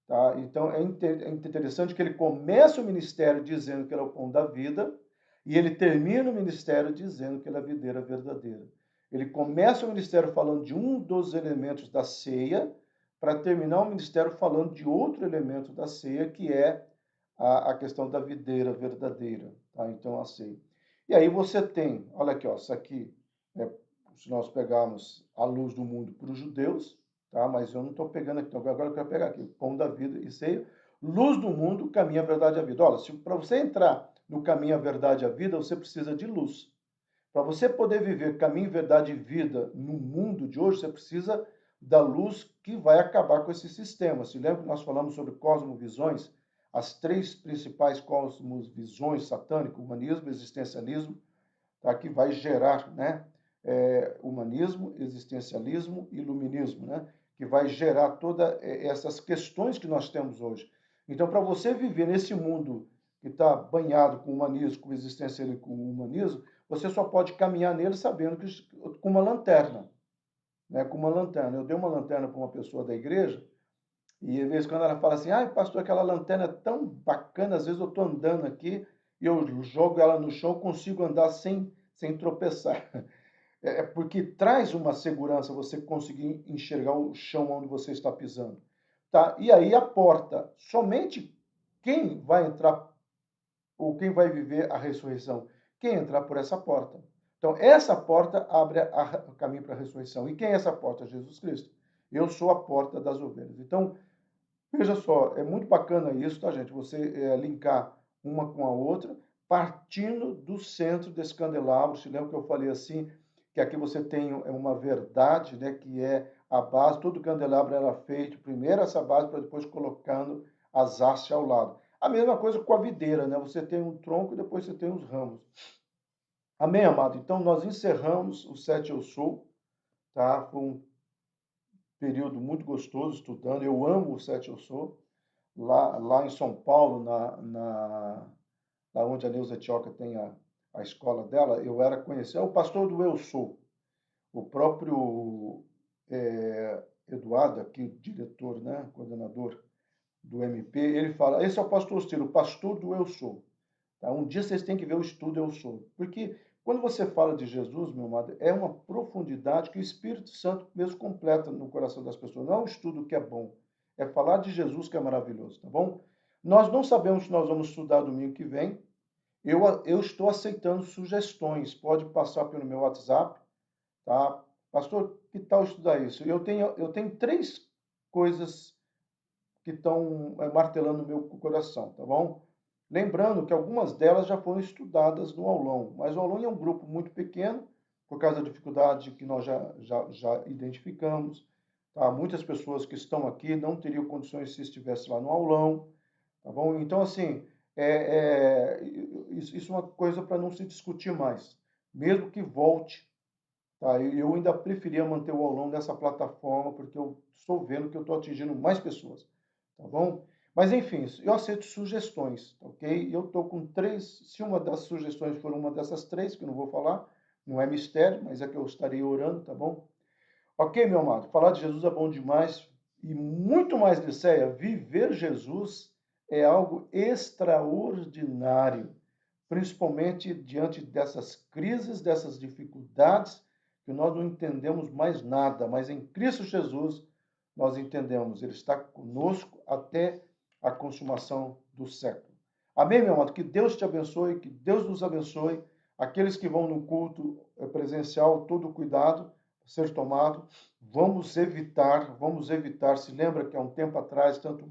tá? Então é interessante que ele começa o ministério dizendo que ele é o pão da vida e ele termina o ministério dizendo que ele é a videira verdadeira. Ele começa o ministério falando de um dos elementos da ceia para terminar o ministério falando de outro elemento da ceia, que é a questão da videira verdadeira. Tá? Então, a ceia. E aí você tem, olha aqui, ó, isso aqui, é, se nós pegarmos a luz do mundo para os judeus, tá? Mas eu não estou pegando aqui, então agora eu quero pegar aqui, pão da vida e ceia, luz do mundo, caminho, a verdade e a vida. Olha, para você entrar no caminho, a verdade e a vida, você precisa de luz. Para você poder viver caminho, verdade e vida no mundo de hoje, você precisa da luz que vai acabar com esse sistema. Se lembra que nós falamos sobre cosmovisões? As três principais cosmovisões satânicas, humanismo, existencialismo, tá? Que vai gerar, né? Humanismo, existencialismo e iluminismo, né? Que vai gerar todas essas questões que nós temos hoje. Então, para você viver nesse mundo que está banhado com humanismo, com existencialismo e com humanismo, você só pode caminhar nele sabendo que com uma lanterna, né? Com uma lanterna. Eu dei uma lanterna para uma pessoa da igreja e às vezes quando ela fala assim, ai pastor, aquela lanterna é tão bacana, às vezes eu estou andando aqui e eu jogo ela no chão, consigo andar sem tropeçar. É porque traz uma segurança você conseguir enxergar o chão onde você está pisando. Tá? E aí a porta, somente quem vai entrar ou quem vai viver a ressurreição? Quem entrar por essa porta. Então, essa porta abre o caminho para a ressurreição. E quem é essa porta? Jesus Cristo. Eu sou a porta das ovelhas. Então, veja só, é muito bacana isso, tá, gente? Você linkar uma com a outra, partindo do centro desse candelabro. Se lembra que eu falei assim, que aqui você tem uma verdade, né, que é a base, todo candelabro era feito primeiro essa base para depois colocando as hastes ao lado. A mesma coisa com a videira, né? Você tem um tronco e depois você tem os ramos. Amém, amado? Então nós encerramos o Sete Eu Sou, tá? Foi um período muito gostoso estudando. Eu amo o Sete Eu Sou. Lá em São Paulo, lá onde a Neuza Tioca tem a escola dela, eu era conhecido, é o pastor do Eu Sou. O próprio Eduardo, aqui, diretor, né, coordenador do MP, ele fala, esse é o pastor Ciro, o pastor do Eu Sou. Tá? Um dia vocês têm que ver o estudo Eu Sou. Porque quando você fala de Jesus, meu amado, é uma profundidade que o Espírito Santo mesmo completa no coração das pessoas. Não é um estudo que é bom, é falar de Jesus que é maravilhoso, tá bom? Nós não sabemos se nós vamos estudar domingo que vem. Eu estou aceitando sugestões. Pode passar pelo meu WhatsApp, tá? Pastor, que tal estudar isso? Eu tenho três coisas que estão martelando no meu coração, tá bom? Lembrando que algumas delas já foram estudadas no aulão, mas o aulão é um grupo muito pequeno, por causa da dificuldade que nós já identificamos. Tá? Muitas pessoas que estão aqui não teriam condições se estivesse lá no aulão, tá bom? Então, assim, isso é uma coisa para não se discutir mais. Mesmo que volte, Tá? Eu ainda preferia manter o aulão nessa plataforma, porque eu estou vendo que eu estou atingindo mais pessoas, tá bom? Mas, enfim, eu aceito sugestões, ok? Eu estou com 3, se uma das sugestões for uma dessas 3, que eu não vou falar, não é mistério, mas é que eu estarei orando, tá bom? Ok, meu amado, falar de Jesus é bom demais, e muito mais, Liceia, viver Jesus é algo extraordinário, principalmente diante dessas crises, dessas dificuldades, que nós não entendemos mais nada, mas em Cristo Jesus nós entendemos, Ele está conosco até a consumação do século. Amém, meu amado? Que Deus te abençoe, que Deus nos abençoe. Aqueles que vão no culto presencial, todo cuidado ser tomado. Vamos evitar. Se lembra que há um tempo atrás, tanto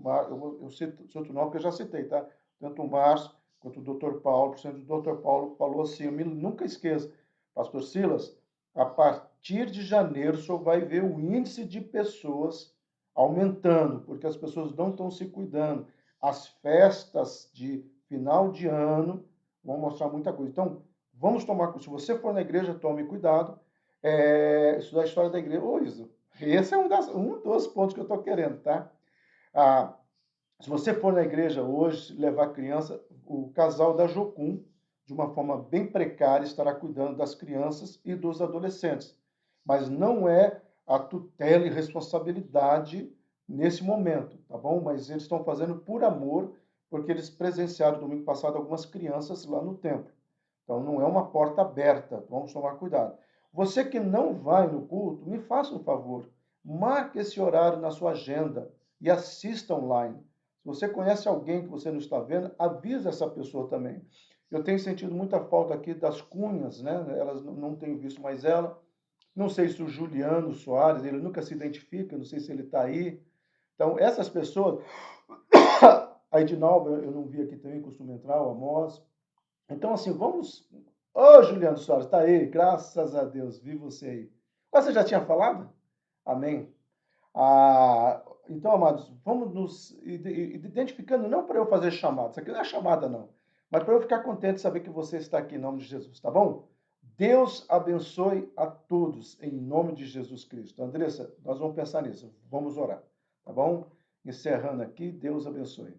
eu cito outro nome que eu já citei, tá? Tanto o Márcio quanto o Dr. Paulo, o presidente do Dr. Paulo falou assim, eu nunca esqueça, Pastor Silas, a partir de janeiro, o senhor vai ver o índice de pessoas aumentando, porque as pessoas não estão se cuidando. As festas de final de ano vão mostrar muita coisa. Então, vamos tomar cuidado. Se você for na igreja, tome cuidado. Estudar a história da igreja. Ô, Isa, esse é um dos pontos que eu estou querendo, tá? Ah, se você for na igreja hoje, levar criança, o casal da Jocum, de uma forma bem precária, estará cuidando das crianças e dos adolescentes. Mas não é a tutela e responsabilidade nesse momento, tá bom? Mas eles estão fazendo por amor, porque eles presenciaram domingo passado algumas crianças lá no templo. Então não é uma porta aberta, vamos tomar cuidado. Você que não vai no culto, me faça um favor, marque esse horário na sua agenda e assista online. Se você conhece alguém que você não está vendo, avisa essa pessoa também. Eu tenho sentido muita falta aqui das cunhas, né? Elas não tenho visto mais ela. Não sei se o Juliano Soares, ele nunca se identifica, não sei se ele está aí. Então, essas pessoas, a Edinalva, eu não vi aqui também, costuma entrar, o Amós. Então, assim, vamos. Ô, Juliano Soares, está aí, graças a Deus, vi você aí. Mas você já tinha falado? Amém. Então, amados, vamos nos identificando, não para eu fazer chamada, isso aqui não é chamada, não, mas para eu ficar contente de saber que você está aqui em nome de Jesus, tá bom? Deus abençoe a todos em nome de Jesus Cristo. Andressa, nós vamos pensar nisso, vamos orar, tá bom? Encerrando aqui, Deus abençoe.